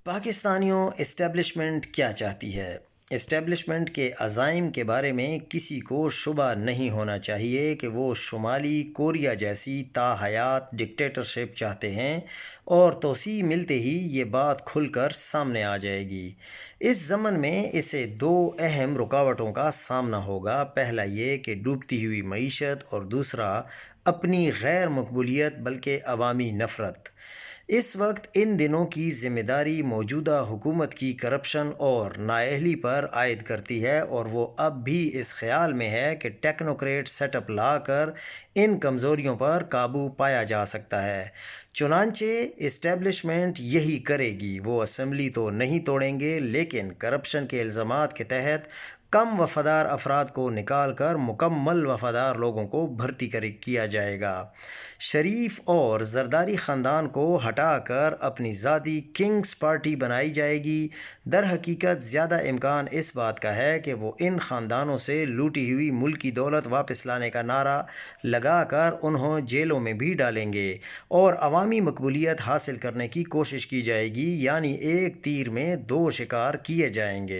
پاکستانیوں اسٹیبلشمنٹ کیا چاہتی ہے؟ اسٹیبلشمنٹ کے عزائم کے بارے میں کسی کو شبہ نہیں ہونا چاہیے کہ وہ شمالی کوریا جیسی تاحیات ڈکٹیٹرشپ چاہتے ہیں، اور توسیع ملتے ہی یہ بات کھل کر سامنے آ جائے گی۔ اس ضمن میں اسے دو اہم رکاوٹوں کا سامنا ہوگا، پہلا یہ کہ ڈوبتی ہوئی معیشت، اور دوسرا اپنی غیر مقبولیت بلکہ عوامی نفرت۔ اس وقت ان دنوں کی ذمہ داری موجودہ حکومت کی کرپشن اور نااہلی پر عائد کرتی ہے، اور وہ اب بھی اس خیال میں ہے کہ ٹیکنوکریٹ سیٹ اپ لا کر ان کمزوریوں پر قابو پایا جا سکتا ہے۔ چنانچہ اسٹیبلشمنٹ یہی کرے گی، وہ اسمبلی تو نہیں توڑیں گے، لیکن کرپشن کے الزامات کے تحت کم وفادار افراد کو نکال کر مکمل وفادار لوگوں کو بھرتی کیا جائے گا۔ شریف اور زرداری خاندان کو ہٹا کر اپنی ذاتی کنگز پارٹی بنائی جائے گی۔ در حقیقت زیادہ امکان اس بات کا ہے کہ وہ ان خاندانوں سے لوٹی ہوئی ملکی دولت واپس لانے کا نعرہ لگا کر انہیں جیلوں میں بھی ڈالیں گے، اور عوامی مقبولیت حاصل کرنے کی کوشش کی جائے گی، یعنی ایک تیر میں دو شکار کیے جائیں گے۔